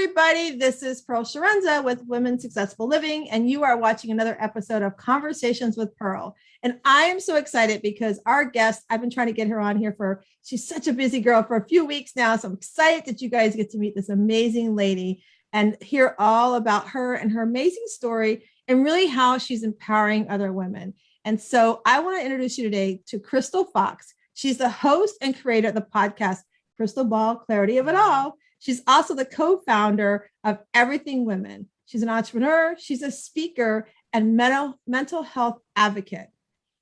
everybody. This is Pearl Sharenza with Women Successful Living, and you are watching another episode of Conversations with Pearl. And I am so excited because our guest, I've been trying to get her on here she's such a busy girl for a few weeks now. So I'm excited that you guys get to meet this amazing lady and hear all about her and her amazing story and really how she's empowering other women. And so I want to introduce you today to Crystal Fox. She's the host and creator of the podcast, Crystal Ball, Clarity of It All. She's also the co-founder of Everything Women. She's an entrepreneur, she's a speaker, and mental health advocate.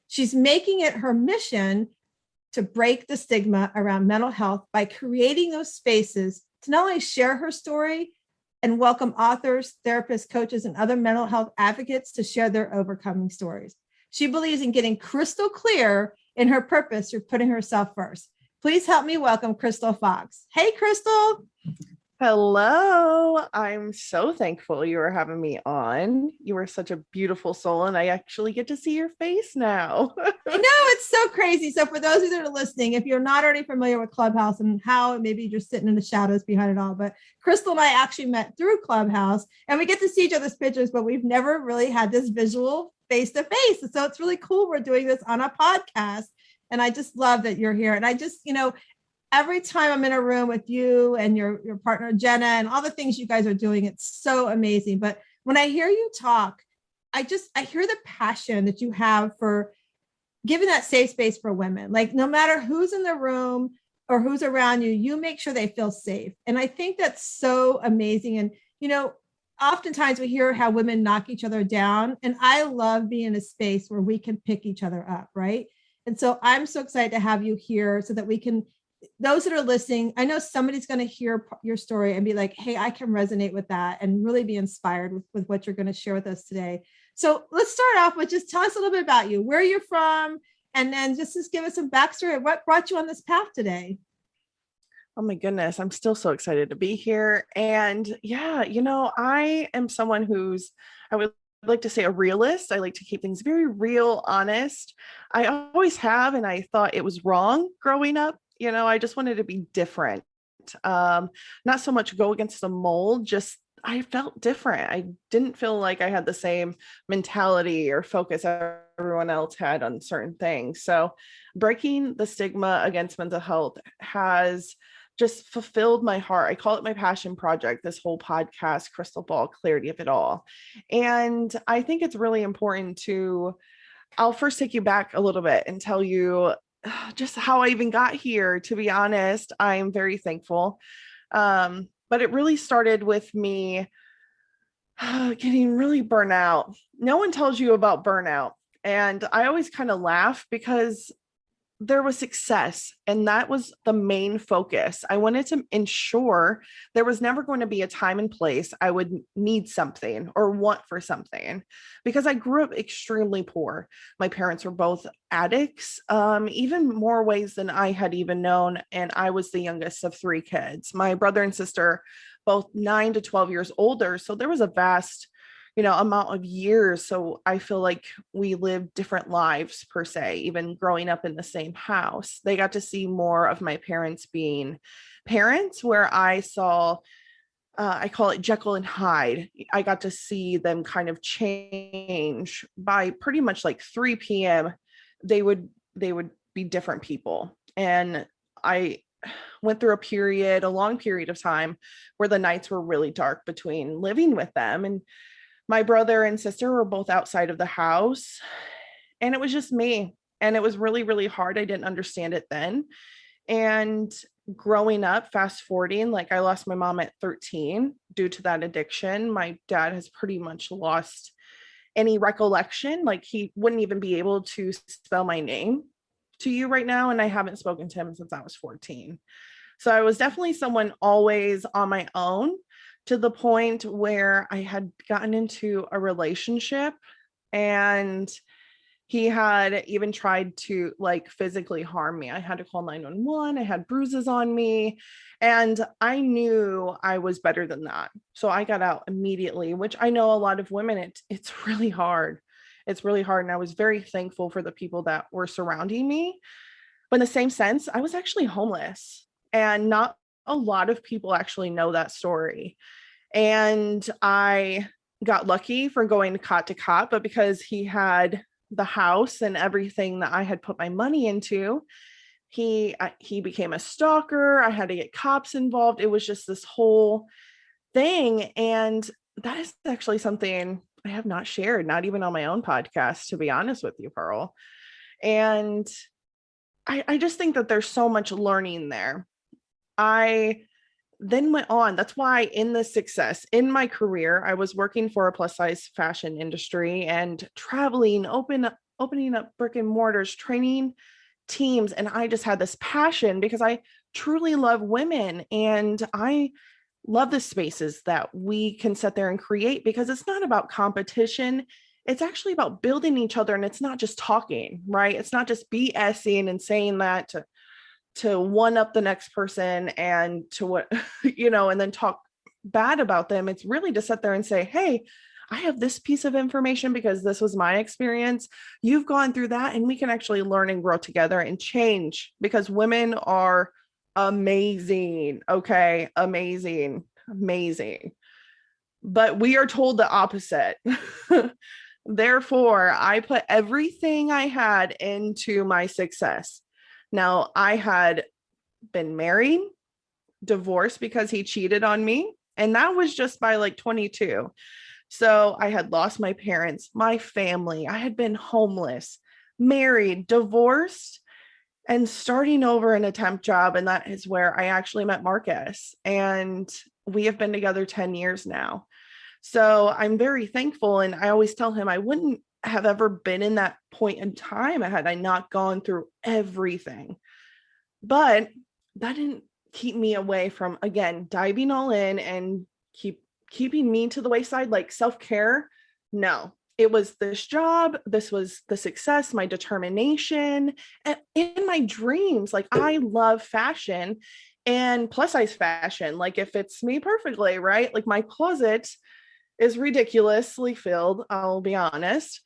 She's making it her mission to break the stigma around mental health by creating those spaces to not only share her story and welcome authors, therapists, coaches, and other mental health advocates to share their overcoming stories. She believes in getting crystal clear in her purpose through putting herself first. Please help me welcome Crystal Fox. Hey, Crystal. Hello. I'm so thankful you are having me on. You are such a beautiful soul, and I actually get to see your face now. I know, it's so crazy. So for those that are listening, if you're not already familiar with Clubhouse and how maybe you're sitting in the shadows behind it all, but Crystal and I actually met through Clubhouse, and we get to see each other's pictures, but we've never really had this visual face-to-face. And so it's really cool we're doing this on a podcast. And I just love that you're here. And I just, every time I'm in a room with you and your partner, Jenna, and all the things you guys are doing, it's so amazing. But when I hear you talk, I hear the passion that you have for giving that safe space for women. Like no matter who's in the room or who's around you, you make sure they feel safe. And I think that's so amazing. And, oftentimes we hear how women knock each other down. And I love being in a space where we can pick each other up, right? And so I'm so excited to have you here so that we can, those that are listening, I know somebody's going to hear your story and be like, hey, I can resonate with that and really be inspired with what you're going to share with us today. So let's start off with just tell us a little bit about you, where you're from, and then just give us some backstory of what brought you on this path today. Oh my goodness, I'm still so excited to be here. And yeah, I am someone I would like to say a realist. I like to keep things very real, honest. I always have, and I thought it was wrong growing up. I just wanted to be different. Not so much go against the mold, just I felt different. I didn't feel like I had the same mentality or focus everyone else had on certain things. So breaking the stigma against mental health has just fulfilled my heart. I call it my passion project, this whole podcast, Crystal Ball, Clarity of It All. And I think it's really important I'll first take you back a little bit and tell you just how I even got here. To be honest, I'm very thankful. But it really started with me getting really burnt out. No one tells you about burnout. And I always kind of laugh because there was success, and that was the main focus. I wanted to ensure there was never going to be a time and place I would need something or want for something, because I grew up extremely poor. My parents were both addicts, even more ways than I had even known. And I was the youngest of 3 kids. My brother and sister, both 9 to 12 years older. So there was a vast amount of years. So I feel like we lived different lives per se, even growing up in the same house. They got to see more of my parents being parents, where I saw, I call it Jekyll and Hyde. I got to see them kind of change by pretty much like 3 p.m. They would be different people. And I went through a long period of time where the nights were really dark between living with them. And my brother and sister were both outside of the house, and it was just me. And it was really, really hard. I didn't understand it then. And growing up, fast forwarding, like I lost my mom at 13 due to that addiction. My dad has pretty much lost any recollection. Like he wouldn't even be able to spell my name to you right now. And I haven't spoken to him since I was 14. So I was definitely someone always on my own, to the point where I had gotten into a relationship, and he had even tried to physically harm me. I had to call 911. I had bruises on me, and I knew I was better than that. So I got out immediately, which I know a lot of women, it's really hard. It's really hard. And I was very thankful for the people that were surrounding me. But in the same sense, I was actually homeless, and not a lot of people actually know that story. And I got lucky for going to cot, but because he had the house and everything that I had put my money into, he became a stalker. I had to get cops involved. It was just this whole thing. And that is actually something I have not shared, not even on my own podcast, to be honest with you, Pearl. And I just think that there's so much learning there. I then went on. That's why in the success in my career, I was working for a plus size fashion industry and traveling, opening up brick and mortars, training teams. And I just had this passion because I truly love women, and I love the spaces that we can sit there and create, because it's not about competition. It's actually about building each other. And it's not just talking, right? It's not just BSing and saying that to one up the next person and to what, and then talk bad about them. It's really to sit there and say, hey, I have this piece of information because this was my experience. You've gone through that, and we can actually learn and grow together and change, because women are amazing. Okay. Amazing. But we are told the opposite. Therefore, I put everything I had into my success. Now, I had been married, divorced because he cheated on me, and that was just by like 22. So I had lost my parents, my family. I had been homeless, married, divorced, and starting over an temp job. And that is where I actually met Marcus. And we have been together 10 years now. So I'm very thankful. And I always tell him I wouldn't have ever been in that point in time had I not gone through everything. But that didn't keep me away from, again, diving all in and keeping me to the wayside, like self-care. No, it was this job. This was the success, my determination, and in my dreams. Like, I love fashion and plus size fashion. Like, it fits me perfectly, right? Like, my closet is ridiculously filled, I'll be honest.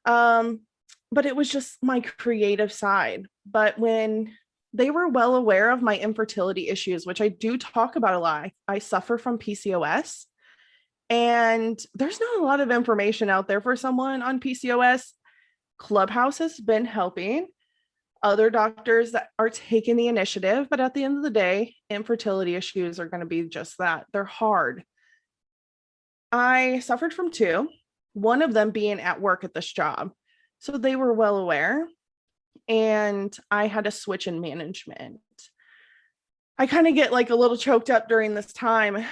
But it was just my creative side. But when they were well aware of my infertility issues, which I do talk about a lot, I suffer from PCOS. And there's not a lot of information out there for someone on PCOS. Clubhouse has been helping other doctors that are taking the initiative. But at the end of the day, infertility issues are going to be just that. They're hard. I suffered from two, one of them being at work at this job. So they were well aware, and I had a switch in management. I kind of get like a little choked up during this time.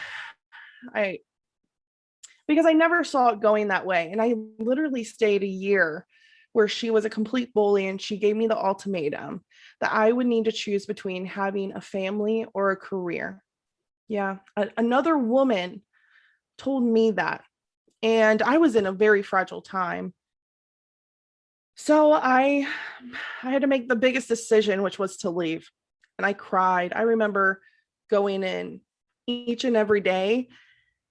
Because I never saw it going that way. And I literally stayed a year where she was a complete bully, and she gave me the ultimatum that I would need to choose between having a family or a career. Yeah. Another woman told me that. And I was in a very fragile time. So I had to make the biggest decision, which was to leave. And I cried. I remember going in each and every day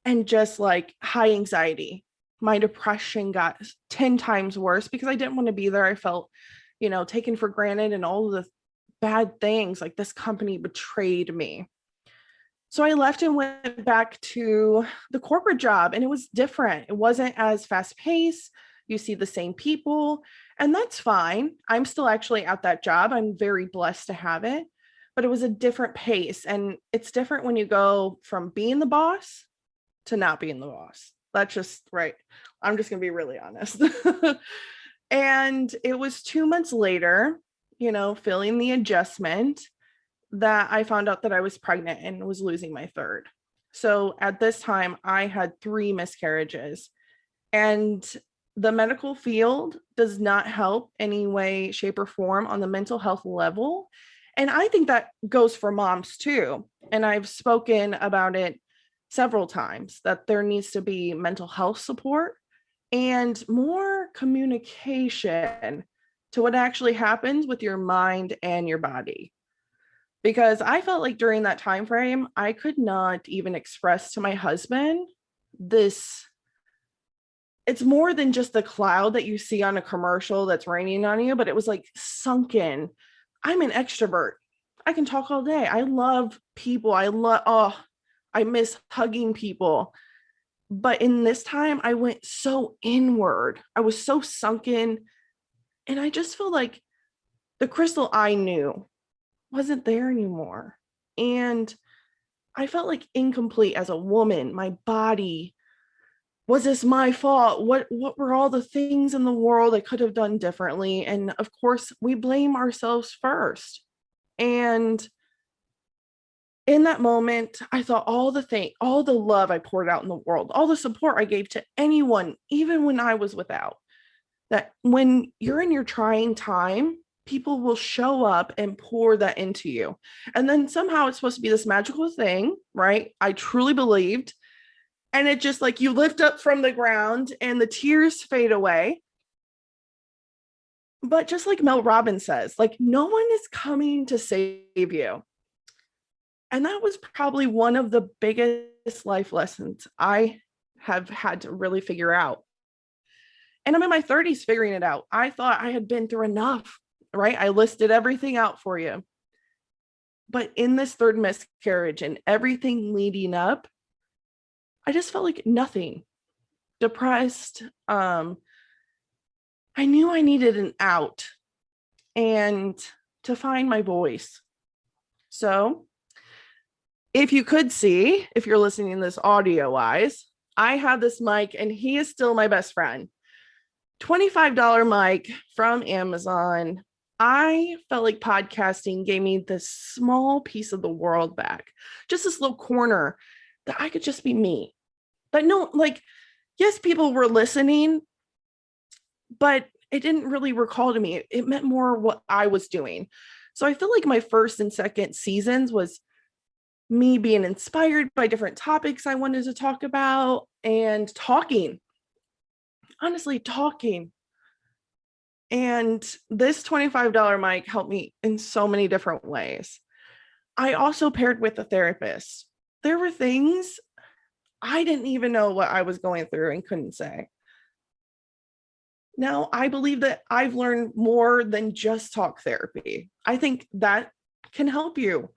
and just like high anxiety. My depression got 10 times worse because I didn't want to be there. I felt, taken for granted, and all of the bad things, like this company betrayed me. So I left and went back to the corporate job, and it was different. It wasn't as fast paced. You see the same people, and that's fine. I'm still actually at that job. I'm very blessed to have it, but it was a different pace. And it's different when you go from being the boss to not being the boss. That's just right. I'm just going to be really honest. And it was 2 months later, feeling the adjustment, that I found out that I was pregnant and was losing my third. So at this time, I had 3 miscarriages, and the medical field does not help any way, shape, or form on the mental health level. And I think that goes for moms too. And I've spoken about it several times, that there needs to be mental health support and more communication to what actually happens with your mind and your body. Because I felt like during that time frame, I could not even express to my husband this. It's more than just the cloud that you see on a commercial that's raining on you, but it was like sunken. I'm an extrovert. I can talk all day. I love people. I miss hugging people. But in this time, I went so inward. I was so sunken. And I just feel like the Crystal I knew wasn't there anymore. And I felt like incomplete as a woman. My body, was this my fault? What were all the things in the world I could have done differently? And of course, we blame ourselves first. And in that moment, I thought all the love I poured out in the world, all the support I gave to anyone, even when I was without, that when you're in your trying time, people will show up and pour that into you. And then somehow it's supposed to be this magical thing, right? I truly believed. And it just like you lift up from the ground and the tears fade away. But just like Mel Robbins says, like no one is coming to save you. And that was probably one of the biggest life lessons I have had to really figure out. And I'm in my 30s figuring it out. I thought I had been through enough, right? I listed everything out for you. But in this third miscarriage and everything leading up, I just felt like nothing. Depressed. I knew I needed an out and to find my voice. So if you could see, if you're listening to this audio wise, I have this mic and he is still my best friend. $25 mic from Amazon. I felt like podcasting gave me this small piece of the world back, just this little corner that I could just be me. But no, like, yes, people were listening, but it didn't really recall to me. It meant more what I was doing. So I feel like my first and second seasons was me being inspired by different topics I wanted to talk about and talking. Honestly, talking. And this $25 mic helped me in so many different ways. I also paired with a therapist. There were things I didn't even know what I was going through and couldn't say. Now, I believe that I've learned more than just talk therapy. I think that can help you.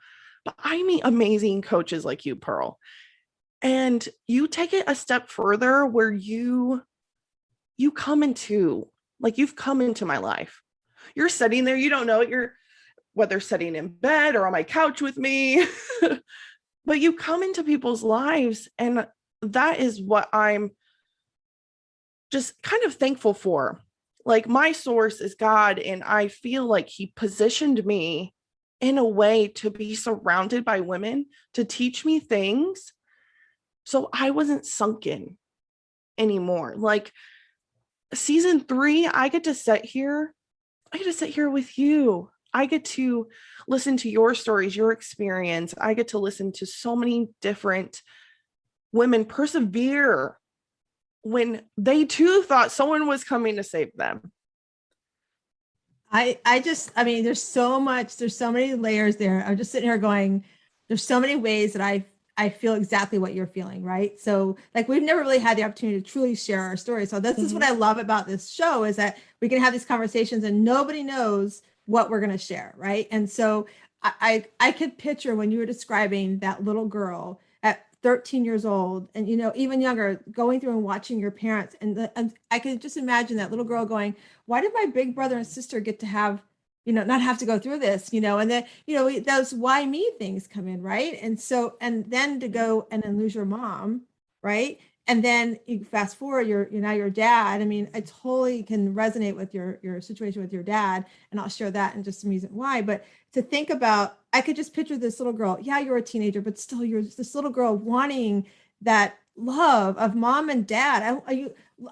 But I meet amazing coaches like you, Pearl. And you take it a step further where you come into, like you've come into my life. You're sitting there, you don't know it, you're whether sitting in bed or on my couch with me, but you come into people's lives. And that is what I'm just kind of thankful for. Like my source is God, and I feel like he positioned me in a way to be surrounded by women to teach me things so I wasn't sunken anymore. Like season 3, I get to sit here with you. I get to listen to your stories, your experience. I get to listen to so many different women persevere when they too thought someone was coming to save them. I mean, there's so many layers there. I'm just sitting here going, there's so many ways that I feel exactly what you're feeling, right? So like we've never really had the opportunity to truly share our story. So this is what I love about this show, is that we can have these conversations and nobody knows what we're going to share, right? And so I could picture when you were describing that little girl at 13 years old and, you know, even younger, going through and watching your parents. And I could just imagine that little girl going, why did my big brother and sister get to have, you know, not have to go through this, you know, and then, you know, those why me things come in, right? And so, and then to go and then lose your mom, right? And then you fast forward, you're now your dad. I mean, I totally can resonate with your situation with your dad, and I'll share that in just some reason why. But to think about, I could just picture this little girl. Yeah, you're a teenager, but still, you're this little girl wanting that love of mom and dad.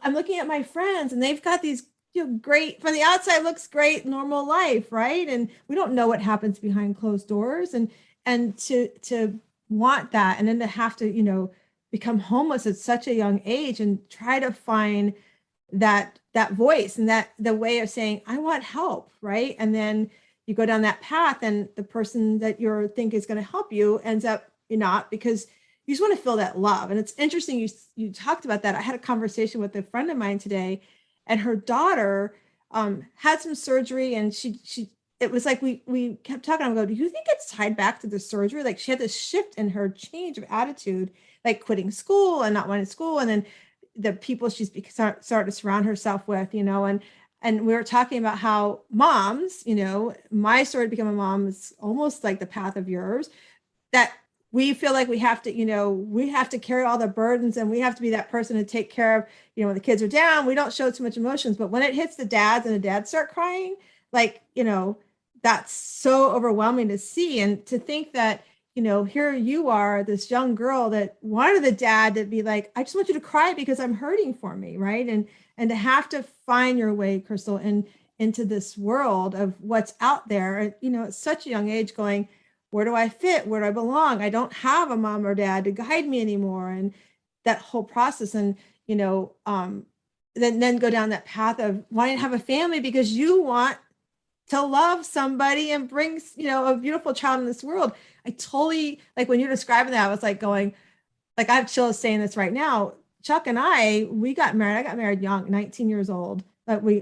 I'm looking at my friends, and they've got these, you know, great, from the outside looks great, normal life, right? And we don't know what happens behind closed doors, and to want that, and then to have to, you know, become homeless at such a young age and try to find that voice and that the way of saying, I want help, right? And then you go down that path, and the person that you think is going to help you ends up not, because you just want to feel that love. And it's interesting you talked about that. I had a conversation with a friend of mine today, and her daughter had some surgery, and she it was like we kept talking. I'm going, do you think it's tied back to the surgery? Like she had this shift in her change of attitude, like quitting school and not wanting school, and then the people she's started to surround herself with, and we were talking about how moms, my story to become a mom is almost like the path of yours, that we feel like we have to, we have to carry all the burdens and we have to be that person to take care of, when the kids are down, we don't show too much emotions. But when it hits the dads and the dads start crying, like, that's so overwhelming to see. And to think that, here you are, this young girl that wanted the dad to be like, I just want you to cry because I'm hurting for me. Right. And to have to find your way, Crystal, and into this world of what's out there, at such a young age going, where do I fit? Where do I belong? I don't have a mom or dad to guide me anymore. And that whole process. And, then go down that path of wanting to have a family because you want to love somebody and bring, a beautiful child in this world. I totally, like when you're describing that, I was like going, like, I have chills saying this right now. Chuck and we got married. I got married young, 19 years old, but we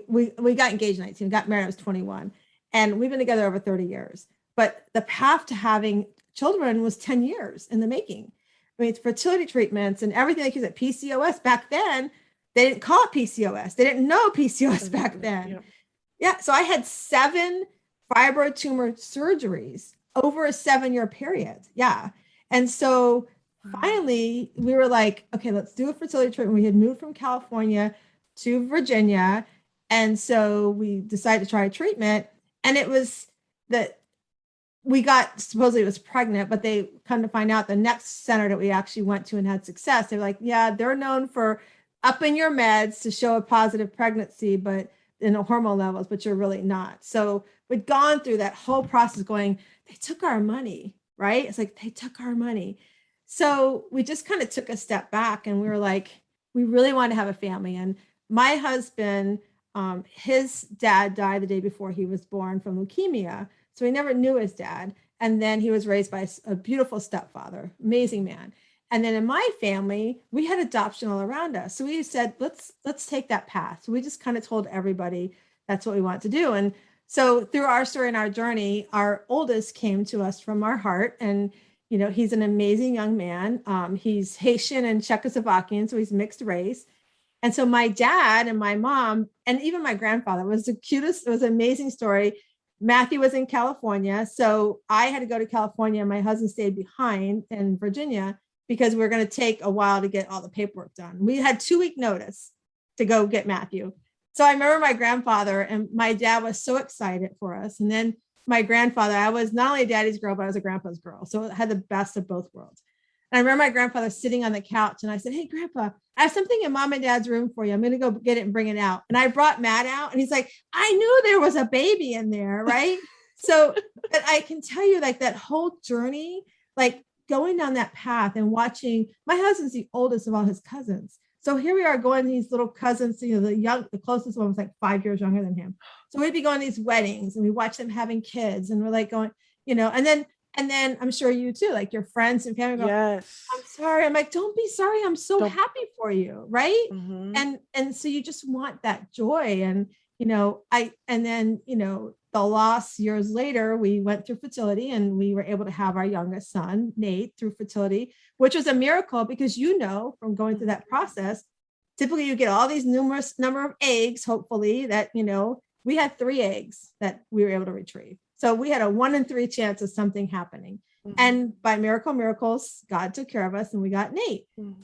got engaged 19, got married, I was 21. And we've been together over 30 years. But the path to having children was 10 years in the making. I mean, it's fertility treatments and everything like you said, PCOS back then, they didn't call it PCOS. They didn't know PCOS back then. Yeah. So I had 7 fibroid tumor surgeries over a 7-year period. Yeah. And so finally we were like, okay, let's do a fertility treatment. We had moved from California to Virginia. And so we decided to try a treatment. And it was that we got, supposedly it was pregnant, but they come to find out the next center that we actually went to and had success, they're like, yeah, they're known for upping your meds to show a positive pregnancy, but in the hormone levels, but you're really not. So we'd gone through that whole process going, they took our money, right? It's like, they took our money. So we just kind of took a step back and we were like, we really want to have a family. And my husband, his dad died the day before he was born from leukemia. So he never knew his dad. And then he was raised by a beautiful stepfather, amazing man. And then in my family, we had adoption all around us. So we said, let's take that path. So we just kind of told everybody that's what we want to do. And so through our story and our journey, our oldest came to us from our heart. And, he's an amazing young man. He's Haitian and Czechoslovakian, so he's mixed race. And so my dad and my mom, and even my grandfather, was the cutest. It was an amazing story. Matthew was in California. So I had to go to California. My husband stayed behind in Virginia because we were going to take a while to get all the paperwork done. We had 2-week notice to go get Matthew. So I remember my grandfather and my dad was so excited for us. And then my grandfather, I was not only a daddy's girl, but I was a grandpa's girl. So it had the best of both worlds. And I remember my grandfather sitting on the couch and I said, hey, Grandpa, I have something in mom and dad's room for you. I'm going to go get it and bring it out. And I brought Matt out and he's like, I knew there was a baby in there. Right. So, but I can tell you like that whole journey, like going down that path and watching, my husband's the oldest of all his cousins. So here we are going to these little cousins, the closest one was like 5 years younger than him. So we'd be going to these weddings and we watch them having kids and we're like going, and then I'm sure you too, like your friends and family go, yes, I'm sorry. I'm like, don't be sorry. I'm so happy for you. Right. Mm-hmm. And so you just want that joy. And, the loss years later, we went through fertility and we were able to have our youngest son, Nate, through fertility, which was a miracle because, from going through that process, typically you get all these numerous number of eggs, hopefully that, we had 3 eggs that we were able to retrieve. So we had a 1 in 3 chance of something happening. Mm-hmm. And by miracles, God took care of us and we got Nate. Mm-hmm.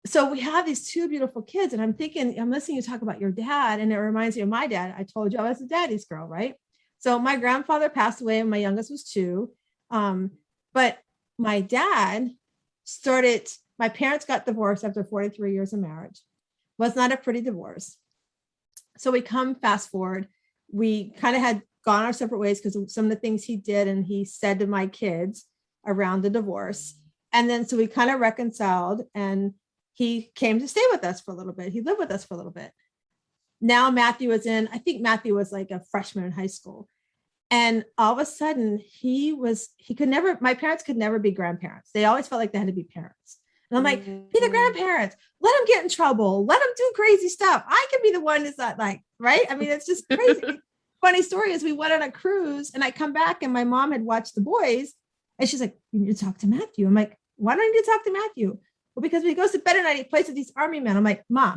So we have these 2 beautiful kids. And I'm listening to you talk about your dad. And it reminds me of my dad. I told you I was a daddy's girl, right? So my grandfather passed away when my youngest was 2. But my dad my parents got divorced after 43 years of marriage. Was not a pretty divorce. So we come fast forward. We kind of had gone our separate ways because of some of the things he did and he said to my kids around the divorce. And then so we kind of reconciled and he came to stay with us for a little bit. He lived with us for a little bit. Now Matthew was Matthew was like a freshman in high school. And all of a sudden my parents could never be grandparents. They always felt like they had to be parents. And I'm like, be the grandparents, let them get in trouble, let them do crazy stuff. I can be the one that's not like, right? I mean, it's just crazy. funny story is we went on a cruise and I come back and my mom had watched the boys and she's like, you need to talk to Matthew. I'm like, why don't I need to talk to Matthew? Well, because when he goes to bed at night, he plays with these army men. I'm like, Ma,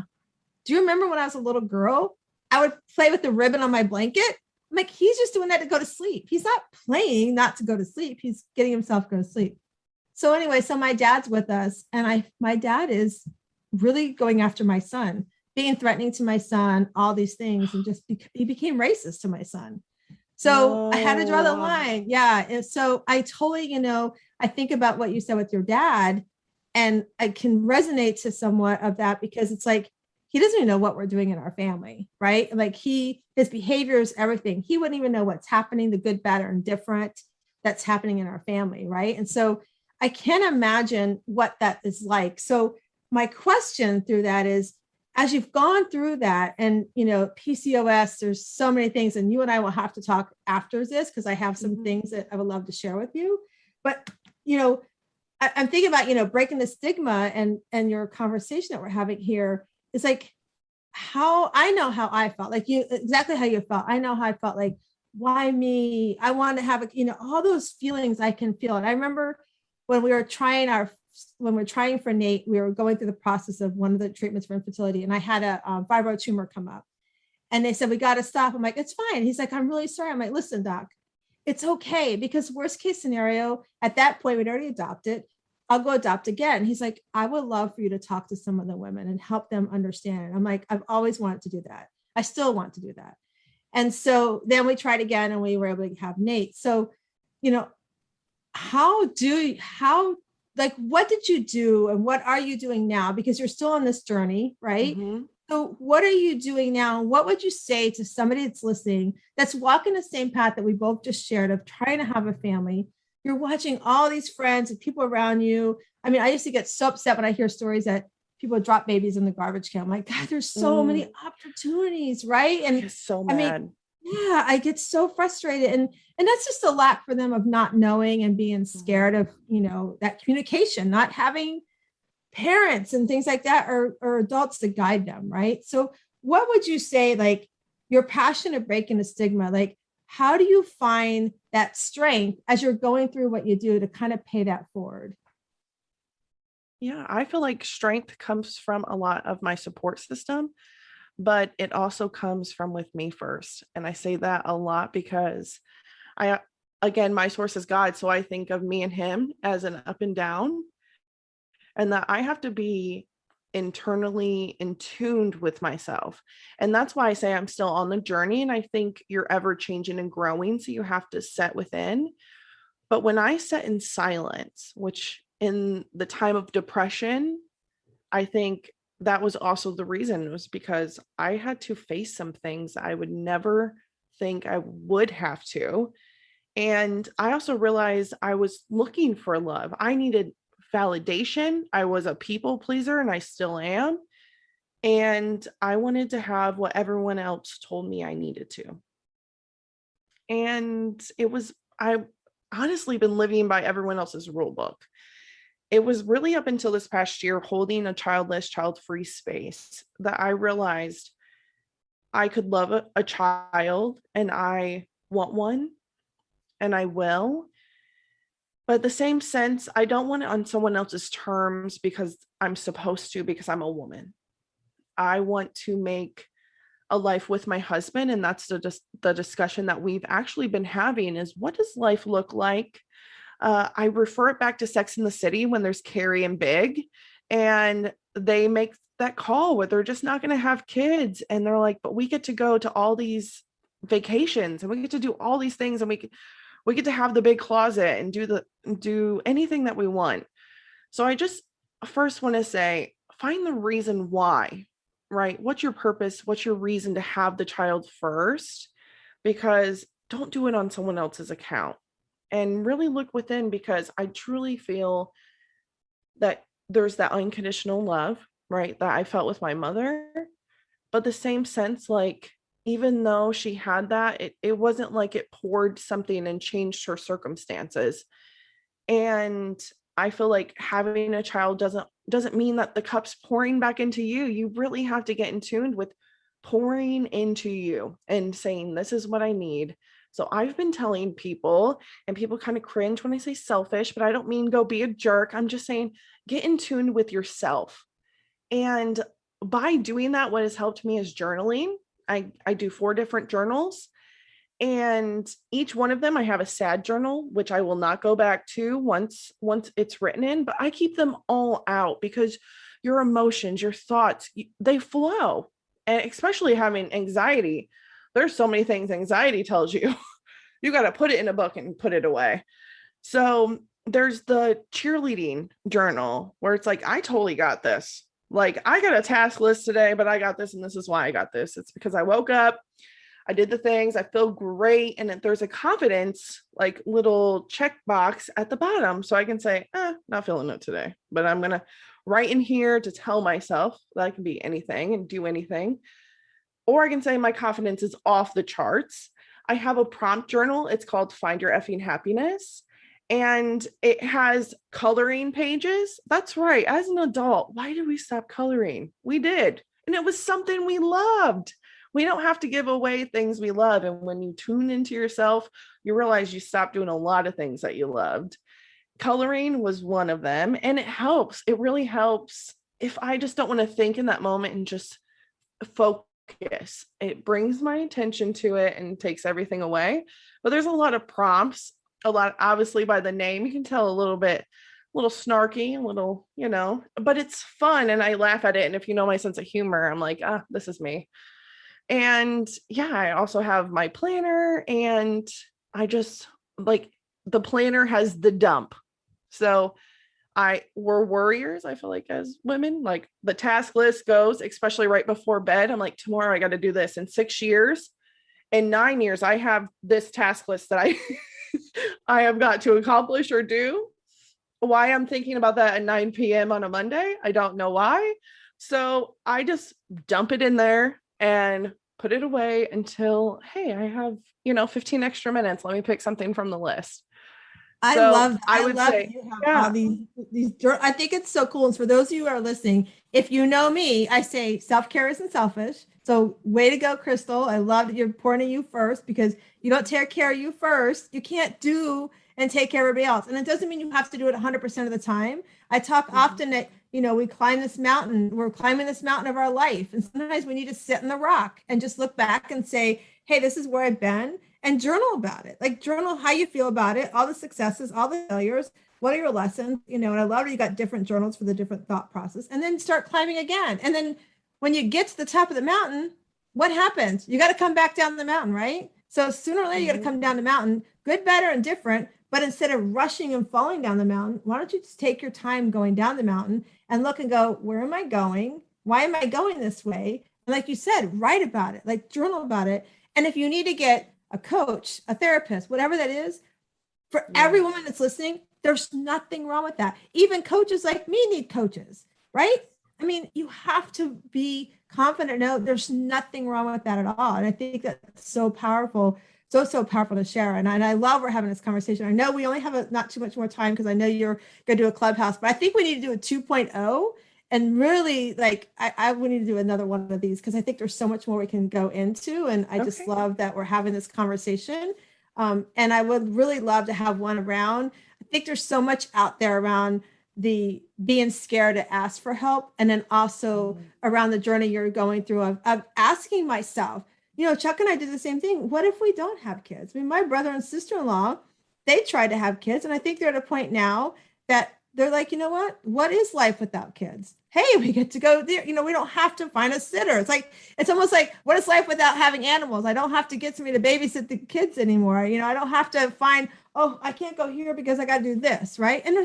do you remember when I was a little girl? I would play with the ribbon on my blanket. I'm like, he's just doing that to go to sleep. He's not playing not to go to sleep. He's getting himself go to sleep. So anyway, so my dad's with us and my dad is really going after my son, being threatening to my son, all these things, and just he became racist to my son. So I had to draw the line. Yeah. And so I totally, I think about what you said with your dad, and I can resonate to somewhat of that because it's like, he doesn't even know what we're doing in our family, right? Like his behavior is everything. He wouldn't even know what's happening, the good, bad, or indifferent that's happening in our family, right? And so I can't imagine what that is like. So my question through that is, as you've gone through that and, PCOS, there's so many things, and you and I will have to talk after this because I have some things that I would love to share with you. But, I'm thinking about, breaking the stigma and your conversation that we're having here is like how I know how I felt, like you, exactly how you felt. I know how I felt, like, why me? I want to have all those feelings I can feel. And I remember when we were trying for Nate, we were going through the process of one of the treatments for infertility, and I had a fibroid tumor come up, and they said, we got to stop. I'm like, it's fine. He's like, I'm really sorry. I'm like, listen, doc, it's okay, because worst case scenario, at that point, we'd already adopted. I'll go adopt again. He's like, I would love for you to talk to some of the women and help them understand. I'm like, I've always wanted to do that. I still want to do that. And so then we tried again and we were able to have Nate. So, what did you do and what are you doing now? Because you're still on this journey, right? Mm-hmm. So what are you doing now? What would you say to somebody that's listening, that's walking the same path that we both just shared of trying to have a family? You're watching all these friends and people around you. I mean, I used to get so upset when I hear stories that people drop babies in the garbage can. I'm like, God, there's so many opportunities, right? And I get so mad. Yeah, I get so frustrated. And that's just a lack for them of not knowing and being scared of, that communication, not having parents and things like that, or adults to guide them, right? So what would you say, like, your passion of breaking the stigma, like, how do you find that strength as you're going through what you do to kind of pay that forward? Yeah, I feel like strength comes from a lot of my support system, but it also comes from with me first. And I say that a lot because again, my source is God. So I think of me and him as an up and down, and that I have to be internally in tuned with myself. And that's why I say I'm still on the journey. And I think you're ever changing and growing. So you have to set within. But when I set in silence, which in the time of depression, I think that was also the reason. It was because I had to face some things I would never think I would have to. And I also realized I was looking for love. I needed validation. I was a people pleaser, and I still am. And I wanted to have what everyone else told me I needed to. And I honestly been living by everyone else's rule book. It was really up until this past year, holding a childless, child-free space, that I realized I could love a child, and I want one, and I will. But at the same sense, I don't want it on someone else's terms because I'm supposed to, because I'm a woman. I want to make a life with my husband. And that's the discussion that we've actually been having is, what does life look like? I refer it back to Sex in the City when there's Carrie and Big, and they make that call where they're just not going to have kids. And they're like, but we get to go to all these vacations and we get to do all these things, and we get to have the big closet and do anything that we want. So I just first want to say, find the reason why, right? What's your purpose? What's your reason to have the child first? Because don't do it on someone else's account, and really look within, because I truly feel that there's that unconditional love, right? That I felt with my mother, but the same sense, like, even though she had that, it wasn't like it poured something and changed her circumstances. And I feel like having a child doesn't mean that the cup's pouring back into you. You really have to get in tune with pouring into you and saying, this is what I need. So I've been telling people, and people kind of cringe when I say selfish, but I don't mean go be a jerk. I'm just saying get in tune with yourself. And by doing that, what has helped me is journaling. I do 4 different journals, and each one of them, I have a sad journal, which I will not go back to once it's written in, but I keep them all out because your emotions, your thoughts, they flow. And especially having anxiety, there's so many things anxiety tells you. You got to put it in a book and put it away. So there's the cheerleading journal where it's like, I totally got this. Like, I got a task list today, but I got this, and this is why I got this. It's because I woke up, I did the things, I feel great. And there's a confidence, like little check box at the bottom. So I can say, not feeling it today, but I'm going to write in here to tell myself that I can be anything and do anything. Or I can say my confidence is off the charts. I have a prompt journal. It's called Find Your Effing Happiness. And it has coloring pages. That's right. As an adult, why did we stop coloring? We did. And it was something we loved. We don't have to give away things we love. And when you tune into yourself, you realize you stopped doing a lot of things that you loved. Coloring was one of them. And it helps. It really helps if I just don't want to think in that moment and just focus. It brings my attention to it and takes everything away. But there's a lot of prompts, a lot, obviously by the name, you can tell a little snarky, a little, but it's fun. And I laugh at it. And if you know my sense of humor, I'm like, this is me. And yeah, I also have my planner, and I just like the planner has the dump. So we're warriors. I feel like as women, like the task list goes, especially right before bed. I'm like, tomorrow I got to do this. In 6 years, in 9 years, I have this task list that I have got to accomplish or do. Why I'm thinking about that at 9 p.m. on a Monday, I don't know why. So I just dump it in there and put it away until, hey, I have, 15 extra minutes. Let me pick something from the list. I So love that. I would say, you have all these I think it's so cool. And for those of you who are listening, if you know me, I say self-care isn't selfish. So way to go, Crystal. I love that you're pouring you first, because you don't take care of you first. You can't do and take care of everybody else. And it doesn't mean you have to do it 100% of the time. I talk often that, we climb this mountain, we're climbing this mountain of our life. And sometimes we need to sit in the rock and just look back and say, hey, this is where I've been. And journal about it. Like journal how you feel about it, all the successes, all the failures, what are your lessons, and I love that you got different journals for the different thought process, and then start climbing again. And then when you get to the top of the mountain, what happens? You got to come back down the mountain, right? So sooner or later, you got to come down the mountain, good, better, and different. But instead of rushing and falling down the mountain, why don't you just take your time going down the mountain and look and go, where am I going? Why am I going this way? And like you said, write about it, like journal about it. And if you need to get a coach, a therapist, whatever that is, for every woman that's listening, there's nothing wrong with that. Even coaches like me need coaches, right? I mean, you have to be confident. No, there's nothing wrong with that at all. And I think that's so powerful, so powerful to share. And I love we're having this conversation. I know we only have not too much more time, because I know you're going to do a clubhouse, but I think we need to do a 2.0. And really, like, I would need to do another one of these, because I think there's so much more we can go into. And I just love that we're having this conversation. And I would really love to have one around. I think there's so much out there around the being scared to ask for help. And then also around the journey you're going through of asking myself, Chuck and I did the same thing. What if we don't have kids? I mean, my brother and sister-in-law, they tried to have kids. And I think they're at a point now that they're like, what is life without kids? Hey, we get to go there. We don't have to find a sitter. It's almost like, what is life without having animals? I don't have to get somebody to babysit the kids anymore. I don't have to find, I can't go here because I got to do this. Right. And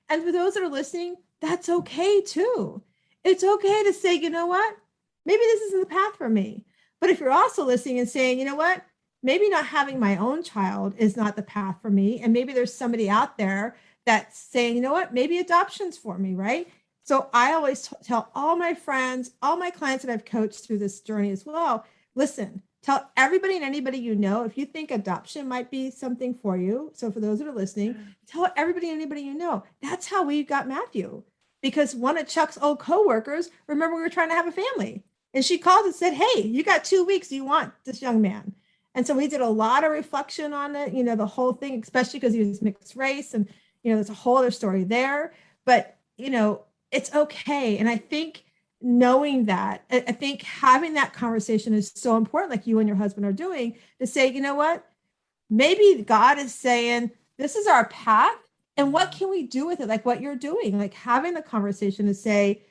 and for those that are listening, that's okay too. It's okay to say, what, maybe this isn't the path for me. But if you're also listening and saying, what, maybe not having my own child is not the path for me. And maybe there's somebody out there that's saying, what, maybe adoption's for me, right? So I always tell all my friends, all my clients that I've coached through this journey as well, listen, tell everybody and anybody if you think adoption might be something for you. So for those that are listening, tell everybody and anybody That's how we got Matthew, because one of Chuck's old coworkers, remember, we were trying to have a family. And she called and said, hey, you got 2 weeks. You want this young man. And so we did a lot of reflection on it, the whole thing, especially because he was mixed race. And, there's a whole other story there. But, it's okay. And I think knowing that, I think having that conversation is so important, like you and your husband are doing, to say, you know what? Maybe God is saying, this is our path. And what can we do with it? Like what you're doing, like having the conversation to say,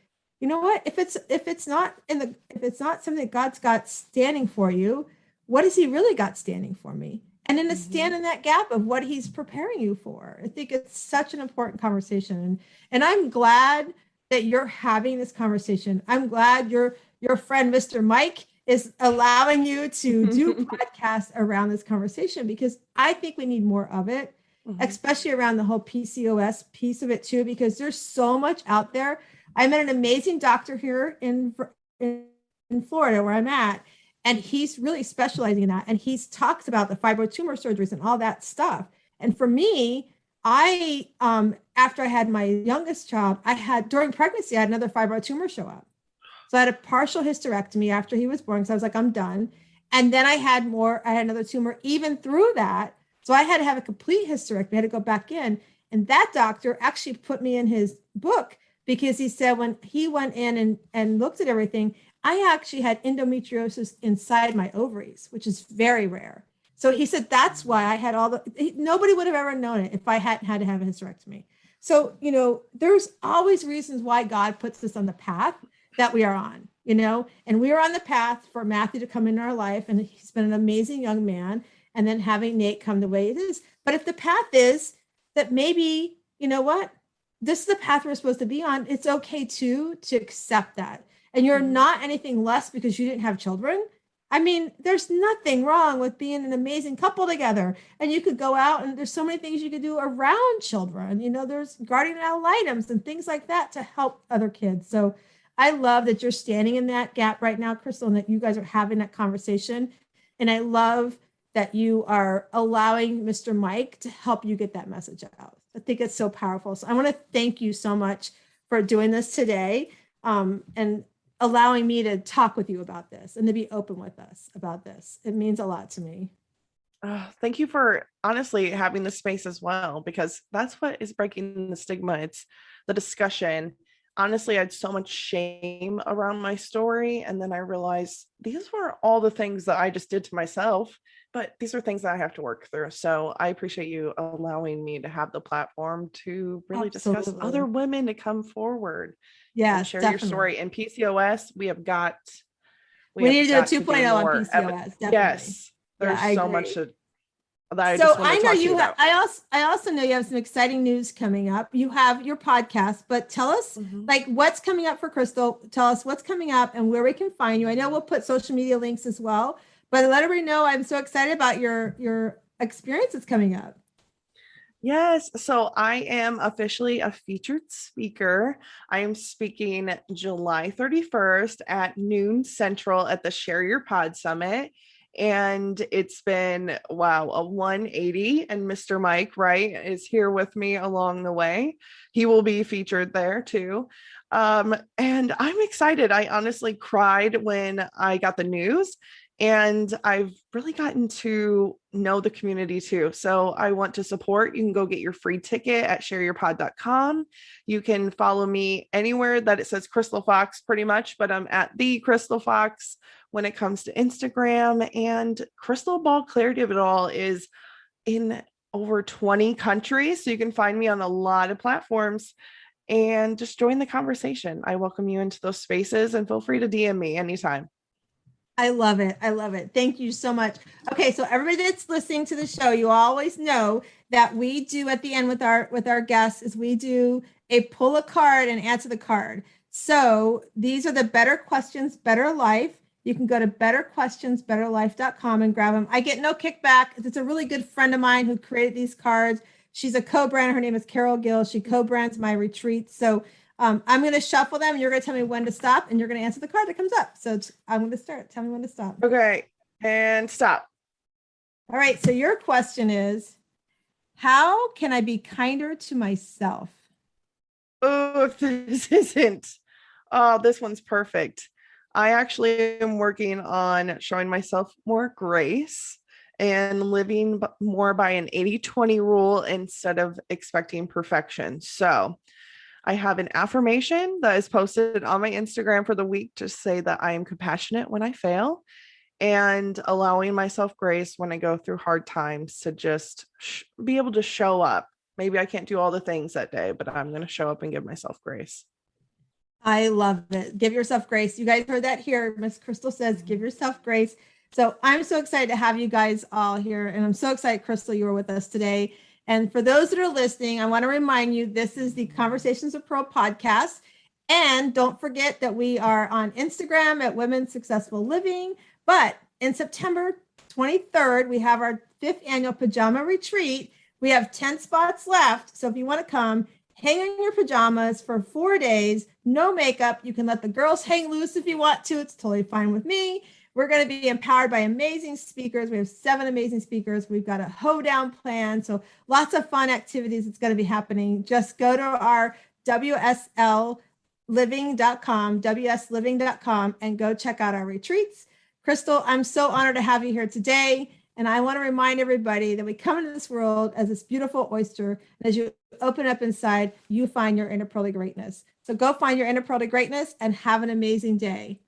you know what, if it's not something that God's got standing for you, what has he really got standing for me? And then to stand in that gap of what he's preparing you for. I think it's such an important conversation. And I'm glad that you're having this conversation. I'm glad your friend, Mr. Mike, is allowing you to do podcasts around this conversation, because I think we need more of it, especially around the whole PCOS piece of it too, because there's so much out there. I met an amazing doctor here in Florida where I'm at, and he's really specializing in that. And he's talks about the fibrotumor surgeries and all that stuff. And for me, I, after I had my youngest child, during pregnancy, I had another fibrotumor show up. So I had a partial hysterectomy after he was born. So I was like, I'm done. And then I had another tumor even through that. So I had to have a complete hysterectomy. I had to go back in. And that doctor actually put me in his book, because he said when he went in and looked at everything, I actually had endometriosis inside my ovaries, which is very rare. So he said, that's why I had nobody would have ever known it if I hadn't had to have a hysterectomy. So, there's always reasons why God puts us on the path that we are on, and we are on the path for Matthew to come into our life. And he's been an amazing young man. And then having Nate come the way it is. But if the path is that maybe, this is the path we're supposed to be on, it's okay to accept that. And you're not anything less because you didn't have children. I mean, there's nothing wrong with being an amazing couple together. And you could go out and there's so many things you could do around children. There's guardian ad litems and things like that to help other kids. So I love that you're standing in that gap right now, Crystal, and that you guys are having that conversation. And I love that you are allowing Mr. Mike to help you get that message out. I think it's so powerful. So I want to thank you so much for doing this today, and allowing me to talk with you about this and to be open with us about this. It means a lot to me. Thank you for honestly having the space as well, because that's what is breaking the stigma. It's the discussion. Honestly, I had so much shame around my story. And then I realized these were all the things that I just did to myself, but these are things that I have to work through. So I appreciate you allowing me to have the platform to really discuss other women to come forward. And share your story. And PCOS, we need to do a 2.0 on PCOS. Definitely. Yes, there's so much that I so just want to talk to you about. I also know you have some exciting news coming up. You have your podcast, but tell us like what's coming up for Crystal. Tell us what's coming up and where we can find you. I know we'll put social media links as well, but let everybody know I'm so excited about your experiences coming up. Yes. So I am officially a featured speaker. I am speaking July 31st at noon Central at the Share Your Pod Summit. And it's been, a 180. And Mr. Mike, right, is here with me along the way. He will be featured there too. And I'm excited. I honestly cried when I got the news. And I've really gotten to know the community too. So I want to support. You can go get your free ticket at shareyourpod.com. You can follow me anywhere that it says Crystal Fox pretty much, but I'm at the Crystal Fox when it comes to Instagram. And Crystal Ball Clarity of It All is in over 20 countries. So you can find me on a lot of platforms and just join the conversation. I welcome you into those spaces and feel free to DM me anytime. I love it. I love it. Thank you so much. Okay. So everybody that's listening to the show, you always know that we do at the end with our guests is we do a pull a card and answer the card. So these are the Better Questions, Better Life. You can go to betterquestionsbetterlife.com and grab them. I get no kickback. It's a really good friend of mine who created these cards. She's a co-brander. Her name is Carol Gill. She co-brands my retreats. So I'm going to shuffle them. You're going to tell me when to stop, and you're going to answer the card that comes up. So I'm going to start. Tell me when to stop. Okay. And stop. All right. So your question is, how can I be kinder to myself? Oh, if this isn't. Oh, this one's perfect. I actually am working on showing myself more grace and living more by an 80-20 rule instead of expecting perfection. So I have an affirmation that is posted on my Instagram for the week to say that I am compassionate when I fail and allowing myself grace when I go through hard times to just be able to show up. Maybe I can't do all the things that day, but I'm going to show up and give myself grace. I love it. Give yourself grace. You guys heard that here. Miss Crystal says, give yourself grace. So I'm so excited to have you guys all here. And I'm so excited, Crystal, you were with us today. And for those that are listening, I want to remind you, this is the Conversations with Pearl podcast. And don't forget that we are on Instagram at Women Successful Living. But in September 23rd, we have our 5th annual pajama retreat. We have 10 spots left. So if you want to come, hang in your pajamas for 4 days, no makeup. You can let the girls hang loose if you want to. It's totally fine with me. We're going to be empowered by amazing speakers. We have 7 amazing speakers. We've got a hoedown plan. So lots of fun activities that's going to be happening. Just go to our wsliving.com, and go check out our retreats. Crystal, I'm so honored to have you here today. And I want to remind everybody that we come into this world as this beautiful oyster. And as you open up inside, you find your inner pearly greatness. So go find your inner pearly greatness and have an amazing day.